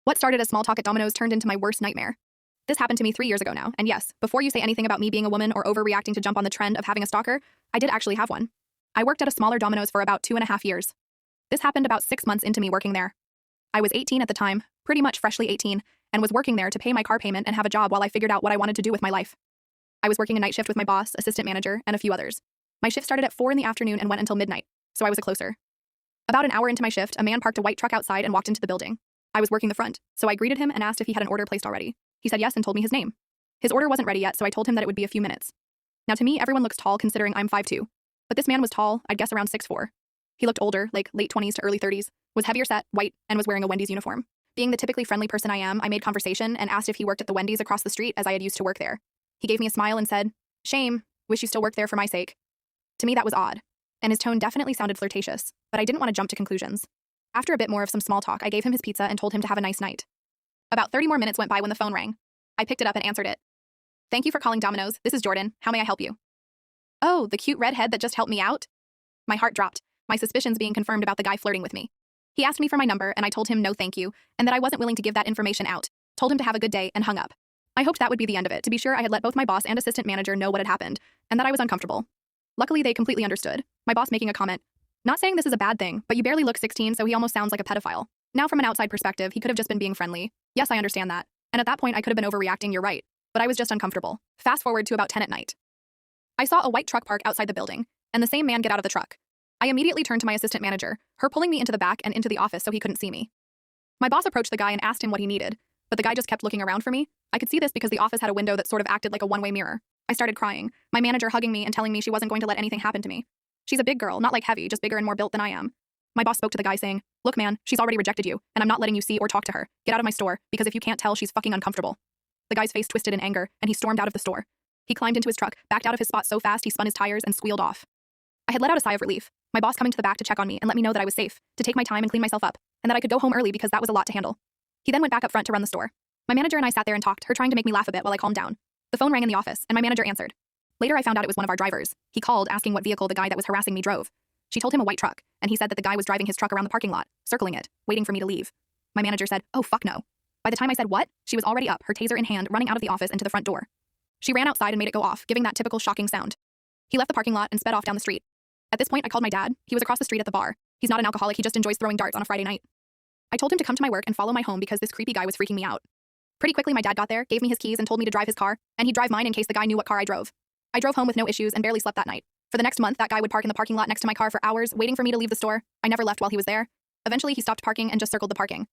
What started as small talk at Domino's turned into my worst nightmare. This happened to me 3 years ago now, and yes, before you say anything about me being a woman or overreacting to jump on the trend of having a stalker, I did actually have one. I worked at a smaller Domino's for about 2.5 years. This happened about 6 months into me working there. I was 18 at the time, pretty much freshly 18, and was working there to pay my car payment and have a job while I figured out what I wanted to do with my life. I was working a night shift with my boss, assistant manager, and a few others. My shift started at 4 in the afternoon and went until midnight, so I was a closer. About an hour into my shift, a man parked a white truck outside and walked into the building. I was working the front, so I greeted him and asked if he had an order placed already. He said yes and told me his name. His order wasn't ready yet, so I told him that it would be a few minutes. Now to me, everyone looks tall considering I'm 5'2", but this man was tall, I'd guess around 6'4". He looked older, like late 20s to early 30s, was heavier set, white, and was wearing a Wendy's uniform. Being the typically friendly person I am, I made conversation and asked if he worked at the Wendy's across the street as I had used to work there. He gave me a smile and said, "Shame, wish you still worked there for my sake." To me that was odd, and his tone definitely sounded flirtatious, but I didn't want to jump to conclusions. After a bit more of some small talk, I gave him his pizza and told him to have a nice night. About 30 more minutes went by when the phone rang. I picked it up and answered it. "Thank you for calling Domino's. This is Jordan. How may I help you?" "Oh, the cute redhead that just helped me out?" My heart dropped, my suspicions being confirmed about the guy flirting with me. He asked me for my number, and I told him no thank you, and that I wasn't willing to give that information out. Told him to have a good day and hung up. I hoped that would be the end of it. To be sure, I had let both my boss and assistant manager know what had happened, and that I was uncomfortable. Luckily, they completely understood, my boss making a comment. "Not saying this is a bad thing, but you barely look 16, so he almost sounds like a pedophile." Now from an outside perspective, he could have just been being friendly. Yes, I understand that. And at that point, I could have been overreacting, you're right. But I was just uncomfortable. Fast forward to about 10 at night. I saw a white truck park outside the building, and the same man get out of the truck. I immediately turned to my assistant manager, her pulling me into the back and into the office so he couldn't see me. My boss approached the guy and asked him what he needed, but the guy just kept looking around for me. I could see this because the office had a window that sort of acted like a one-way mirror. I started crying, my manager hugging me and telling me she wasn't going to let anything happen to me. She's a big girl, not like heavy, just bigger and more built than I am. My boss spoke to the guy saying, "Look man, she's already rejected you, and I'm not letting you see or talk to her. Get out of my store, because if you can't tell, she's fucking uncomfortable." The guy's face twisted in anger, and he stormed out of the store. He climbed into his truck, backed out of his spot so fast he spun his tires and squealed off. I had let out a sigh of relief, my boss coming to the back to check on me and let me know that I was safe, to take my time and clean myself up, and that I could go home early because that was a lot to handle. He then went back up front to run the store. My manager and I sat there and talked, her trying to make me laugh a bit while I calmed down. The phone rang in the office, and my manager answered. Later I found out it was one of our drivers. He called asking what vehicle the guy that was harassing me drove. She told him a white truck, and he said that the guy was driving his truck around the parking lot, circling it, waiting for me to leave. My manager said, "Oh fuck no." By the time I said what, she was already up, her taser in hand, running out of the office into the front door. She ran outside and made it go off, giving that typical shocking sound. He left the parking lot and sped off down the street. At this point, I called my dad. He was across the street at the bar. He's not an alcoholic, he just enjoys throwing darts on a Friday night. I told him to come to my work and follow my home because this creepy guy was freaking me out. Pretty quickly, my dad got there, gave me his keys and told me to drive his car, and he'd drive mine in case the guy knew what car I drove. I drove home with no issues and barely slept that night. For the next month, that guy would park in the parking lot next to my car for hours, waiting for me to leave the store. I never left while he was there. Eventually, he stopped parking and just circled the parking.